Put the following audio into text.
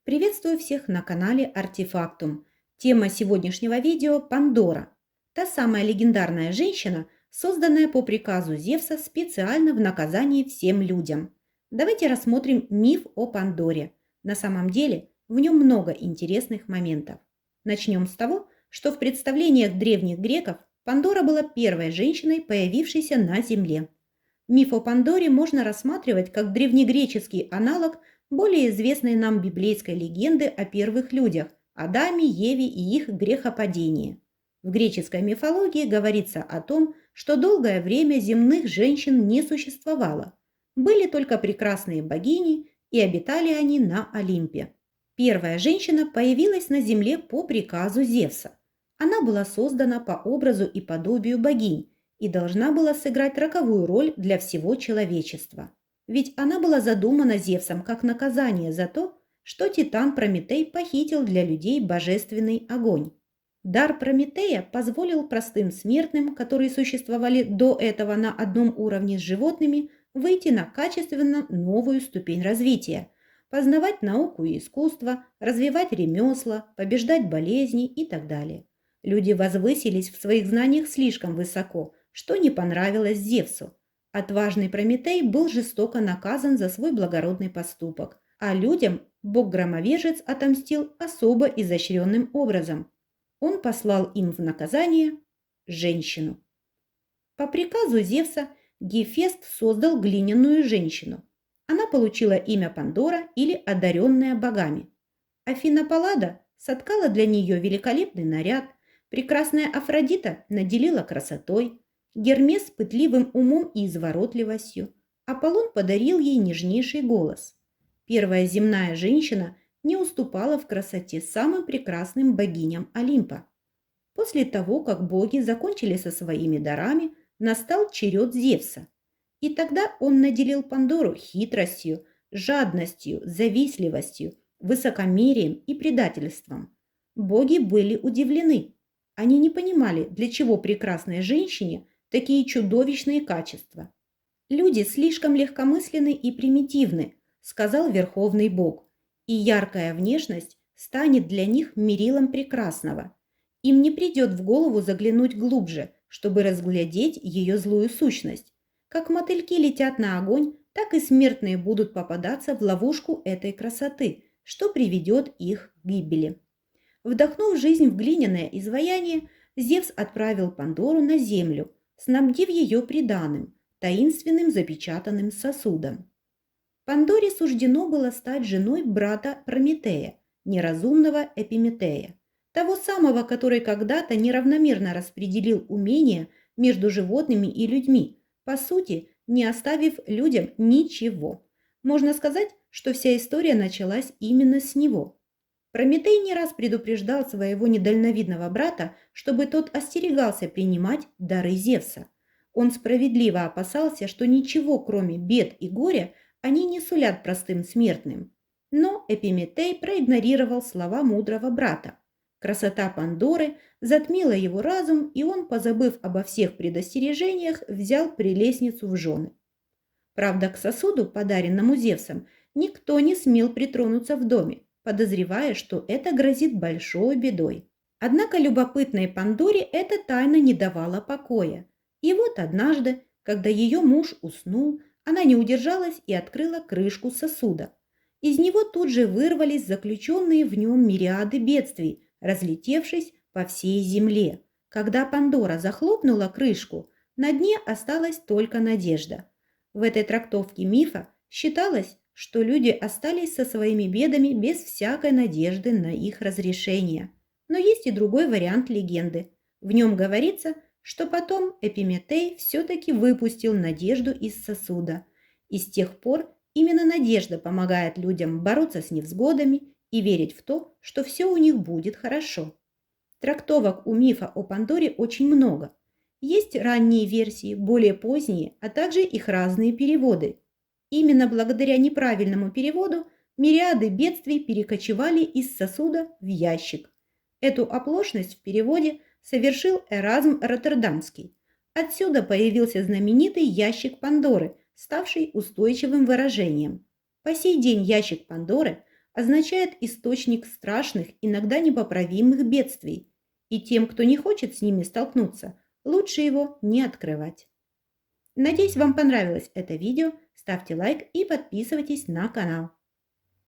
Приветствую всех на канале Артефактум. Тема сегодняшнего видео – Пандора. Та самая легендарная женщина, созданная по приказу Зевса специально в наказание всем людям. Давайте рассмотрим миф о Пандоре. На самом деле в нем много интересных моментов. Начнем с того, что в представлениях древних греков Пандора была первой женщиной, появившейся на Земле. Миф о Пандоре можно рассматривать как древнегреческий аналог более известной нам библейской легенды о первых людях – Адаме, Еве и их грехопадении. В греческой мифологии говорится о том, что долгое время земных женщин не существовало. Были только прекрасные богини, и обитали они на Олимпе. Первая женщина появилась на земле по приказу Зевса. Она была создана по образу и подобию богинь и должна была сыграть роковую роль для всего человечества. Ведь она была задумана Зевсом как наказание за то, что Титан Прометей похитил для людей божественный огонь. Дар Прометея позволил простым смертным, которые существовали до этого на одном уровне с животными, выйти на качественно новую ступень развития, познавать науку и искусство, развивать ремесла, побеждать болезни и так далее. Люди возвысились в своих знаниях слишком высоко, что не понравилось Зевсу. Отважный Прометей был жестоко наказан за свой благородный поступок, а людям бог-громовержец отомстил особо изощренным образом. Он послал им в наказание женщину. По приказу Зевса Гефест создал глиняную женщину. Она получила имя Пандора или одаренная богами. Афина Паллада соткала для нее великолепный наряд, прекрасная Афродита наделила красотой, Гермес пытливым умом и изворотливостью, Аполлон подарил ей нежнейший голос. Первая земная женщина не уступала в красоте самым прекрасным богиням Олимпа. После того, как боги закончили со своими дарами, настал черед Зевса. И тогда он наделил Пандору хитростью, жадностью, завистливостью, высокомерием и предательством. Боги были удивлены. Они не понимали, для чего прекрасной женщине такие чудовищные качества. «Люди слишком легкомысленны и примитивны», – сказал Верховный Бог, «и яркая внешность станет для них мерилом прекрасного. Им не придет в голову заглянуть глубже, чтобы разглядеть ее злую сущность. Как мотыльки летят на огонь, так и смертные будут попадаться в ловушку этой красоты, что приведет их к гибели». Вдохнув жизнь в глиняное изваяние, Зевс отправил Пандору на землю, снабдив ее приданым, таинственным запечатанным сосудом. Пандоре суждено было стать женой брата Прометея, неразумного Эпиметея, того самого, который когда-то неравномерно распределил умения между животными и людьми, по сути, не оставив людям ничего. Можно сказать, что вся история началась именно с него. Прометей не раз предупреждал своего недальновидного брата, чтобы тот остерегался принимать дары Зевса. Он справедливо опасался, что ничего, кроме бед и горя, они не сулят простым смертным. Но Эпиметей проигнорировал слова мудрого брата. Красота Пандоры затмила его разум, и он, позабыв обо всех предостережениях, взял прелестницу в жены. Правда, к сосуду, подаренному Зевсом, никто не смел притронуться в доме, подозревая, что это грозит большой бедой. Однако любопытной Пандоре эта тайна не давала покоя. И вот однажды, когда ее муж уснул, она не удержалась и открыла крышку сосуда. Из него тут же вырвались заключенные в нем мириады бедствий, разлетевшись по всей земле. Когда Пандора захлопнула крышку, на дне осталась только надежда. В этой трактовке мифа считалось, что люди остались со своими бедами без всякой надежды на их разрешение. Но есть и другой вариант легенды. В нем говорится, что потом Эпиметей все-таки выпустил надежду из сосуда. И с тех пор именно надежда помогает людям бороться с невзгодами и верить в то, что все у них будет хорошо. Трактовок у мифа о Пандоре очень много. Есть ранние версии, более поздние, а также их разные переводы. Именно благодаря неправильному переводу мириады бедствий перекочевали из сосуда в ящик. Эту оплошность в переводе совершил Эразм Роттердамский. Отсюда появился знаменитый ящик Пандоры, ставший устойчивым выражением. По сей день ящик Пандоры означает источник страшных, иногда непоправимых бедствий, и тем, кто не хочет с ними столкнуться, лучше его не открывать. Надеюсь, вам понравилось это видео. Ставьте лайк и подписывайтесь на канал.